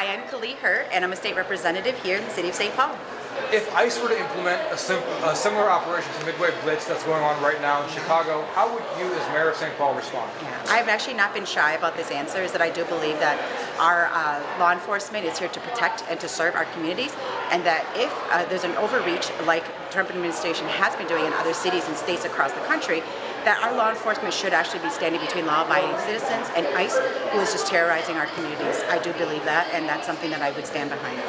Hi, I'm Kali Hurt, and I'm a state representative here in the city of St. Paul. If ICE were to implement a similar operation to Midway Blitz that's going on right now in Chicago, how would you as mayor of St. Paul respond? I've actually not been shy about this answer, is that I do believe that our law enforcement is here to protect and to serve our communities, and that if there's an overreach like the Trump administration has been doing in other cities and states across the country, that our law enforcement should actually be standing between law-abiding citizens and ICE, who is just terrorizing our communities. I do believe that, and that's something that I would stand behind.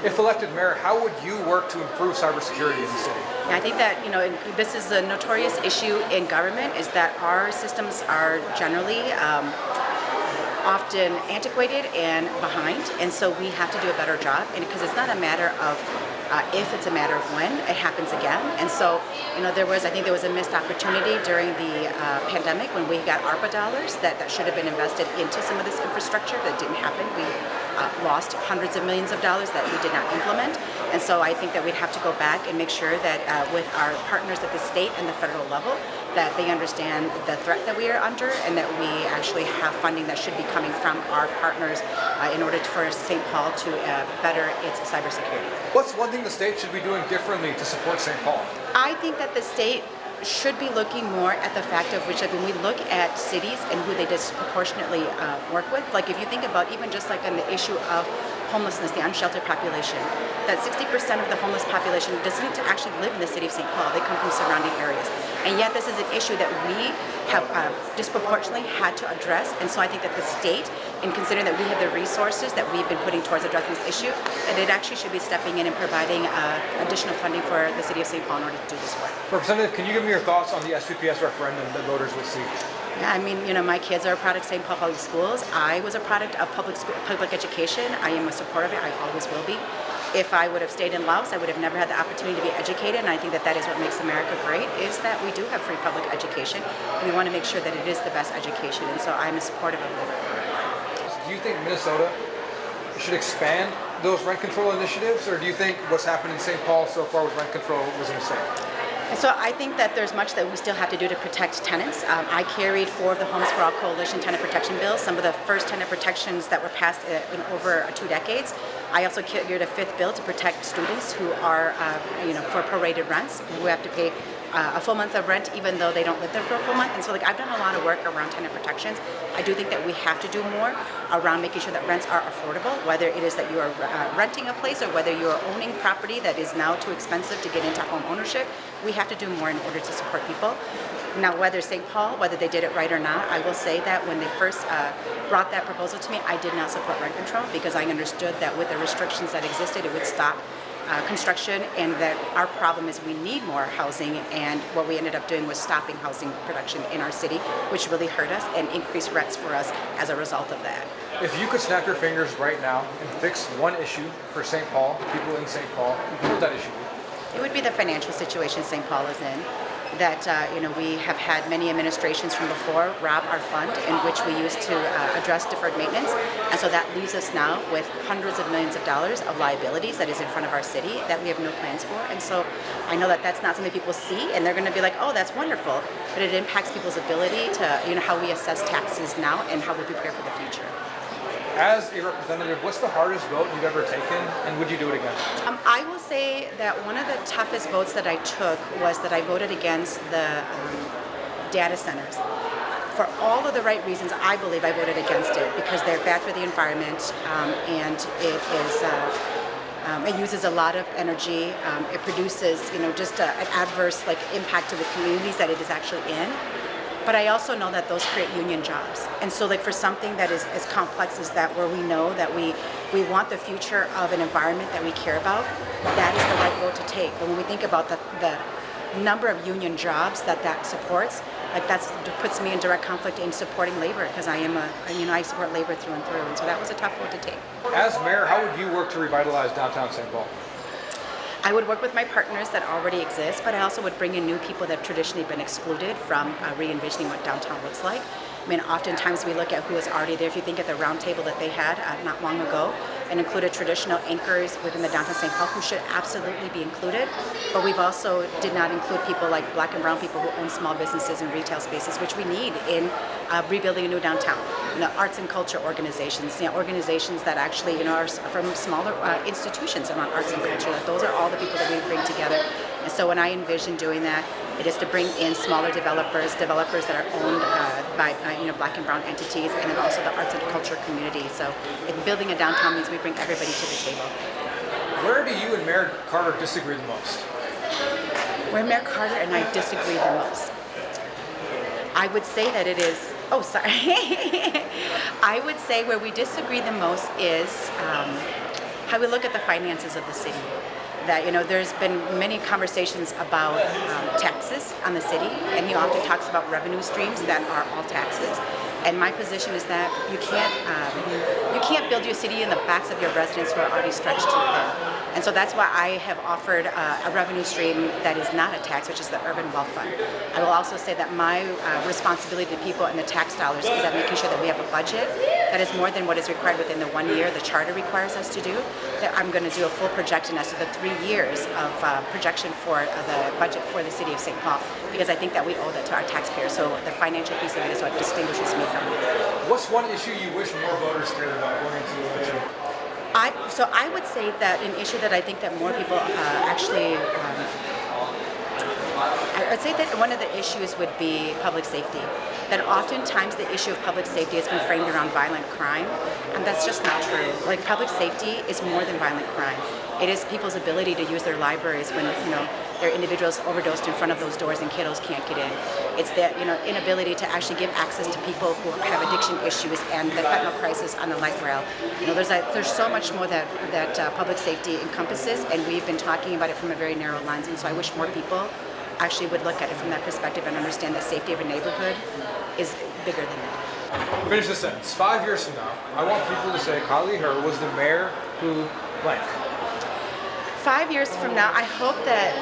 If elected mayor, how would you work to improve cybersecurity in the city? I think that this is a notorious issue in government, is that our systems are generally often antiquated and behind, and so we have to do a better job. And because it's not a matter of if, it's a matter of when it happens again. And so, I think there was a missed opportunity during the pandemic when we got ARPA dollars that should have been invested into some of this infrastructure. That didn't happen. We lost hundreds of millions of dollars that we did not implement. And so I think that we'd have to go back and make sure that with our partners at the state and the federal level, that they understand the threat that we are under, and that we actually have funding that should be coming from our partners in order for St. Paul to better its cybersecurity. What's one thing the state should be doing differently to support St. Paul? I think that the state should be looking more at the fact of which, like, when we look at cities and who they disproportionately work with, like if you think about even just like on the issue of homelessness, the unsheltered population, that 60% of the homeless population doesn't actually live in the city of St. Paul. They come from surrounding areas. And yet this is an issue that we have disproportionately had to address. And so I think that the state, in considering that we have the resources that we've been putting towards addressing this issue, that it actually should be stepping in and providing additional funding for the city of St. Paul in order to do this work. Representative, can you give me your thoughts on the SPPS referendum that voters will see? Yeah, I mean, my kids are a product of St. Paul Public Schools. I was a product of public education. I am a supporter of it. I always will be. If I would have stayed in Laos, I would have never had the opportunity to be educated, and I think that is what makes America great, is that we do have free public education, and we want to make sure that it is the best education, and so I'm a supporter of it. Do you think Minnesota should expand those rent control initiatives, or do you think what's happened in St. Paul so far with rent control was a mistake? And so I think that there's much that we still have to do to protect tenants. I carried 4 of the Homes for All Coalition tenant protection bills, some of the first tenant protections that were passed in over 2 decades. I also carried a 5th bill to protect students who are, for prorated rents, who have to pay a full month of rent even though they don't live there for a full month. And so I've done a lot of work around tenant protections. I do think that we have to do more around making sure that rents are affordable, whether it is that you are renting a place or whether you are owning property that is now too expensive to get into home ownership. We have to do more in order to support people. Now, whether St. Paul, whether they did it right or not, I will say that when they first brought that proposal to me, I did not support rent control because I understood that with the restrictions that existed, it would stop construction, and that our problem is we need more housing, and what we ended up doing was stopping housing production in our city, which really hurt us and increased rents for us as a result of that. If you could snap your fingers right now and fix one issue for St. Paul, people in St. Paul, what would that issue be? It would be the financial situation St. Paul is in. That we have had many administrations from before rob our fund, in which we used to address deferred maintenance, and so that leaves us now with hundreds of millions of dollars of liabilities that is in front of our city that we have no plans for. And so I know that that's not something people see, and they're going to be like, oh, that's wonderful, but it impacts people's ability to how we assess taxes now and how we prepare for the future. As a representative, what's the hardest vote you've ever taken, and would you do it again? I will say that one of the toughest votes that I took was that I voted against the data centers. For all of the right reasons, I believe I voted against it because they're bad for the environment, and it uses a lot of energy. It produces, just an adverse impact to the communities that it is actually in. But I also know that those create union jobs. And so for something that is as complex as that, where we know that we want the future of an environment that we care about, that is the right road to take. But when we think about the number of union jobs that supports, that puts me in direct conflict in supporting labor, because I support labor through and through. And so that was a tough road to take. As mayor, how would you work to revitalize downtown St. Paul? I would work with my partners that already exist, but I also would bring in new people that have traditionally been excluded from re-envisioning what downtown looks like. I mean, oftentimes we look at who is already there. If you think of the round table that they had not long ago, and included traditional anchors within the downtown St. Paul who should absolutely be included, but we've also did not include people like Black and brown people who own small businesses and retail spaces, which we need in rebuilding a new downtown. arts and culture organizations, organizations that actually, are from smaller institutions around arts and culture. Those are all the people that we bring together. And so when I envision doing that, it is to bring in smaller developers that are owned by Black and brown entities, and then also the arts and culture community. So building a downtown means we bring everybody to the table. Where do you and Mayor Carter disagree the most? Where Mayor Carter and I disagree the most, I would say that it is. Oh, sorry. I would say where we disagree the most is how we look at the finances of the city. That there's been many conversations about taxes on the city, and he often talks about revenue streams that are all taxes. And my position is that you can't build your city in the backs of your residents who are already stretched too thin. And so that's why I have offered a revenue stream that is not a tax, which is the Urban Wealth Fund. I will also say that my responsibility to people and the tax dollars is that making sure that we have a budget that is more than what is required within the 1 year the charter requires us to do. That I'm going to do a full projection as to the 3 years of projection for the budget for the city of St. Paul, because I think that we owe that to our taxpayers. So the financial piece of it is what distinguishes me from it. What's one issue you wish more voters cared about going into the election? I would say that an issue that I think that more people I'd say that one of the issues would be public safety. That oftentimes the issue of public safety has been framed around violent crime, and that's just not true. Like, public safety is more than violent crime. It is people's ability to use their libraries when there are individuals overdosed in front of those doors and kiddos can't get in. It's the inability to actually give access to people who have addiction issues, and the fentanyl crisis on the light rail. There's so much more that public safety encompasses, and we've been talking about it from a very narrow lens. And so I wish more people actually would look at it from that perspective and understand that safety of a neighborhood is bigger than that. Finish the sentence. 5 years from now, I want people to say Carly Her was the mayor who blank. 5 years from now, I hope that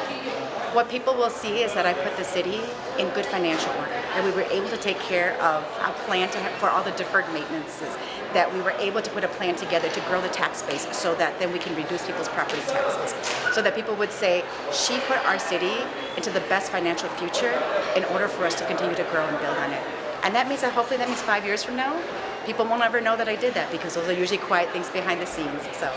what people will see is that I put the city in good financial order, that we were able to take care of a plan for all the deferred maintenances, that we were able to put a plan together to grow the tax base so that then we can reduce people's property taxes, so that people would say, she put our city into the best financial future in order for us to continue to grow and build on it. And that means that hopefully 5 years from now, people won't ever know that I did that, because those are usually quiet things behind the scenes. So.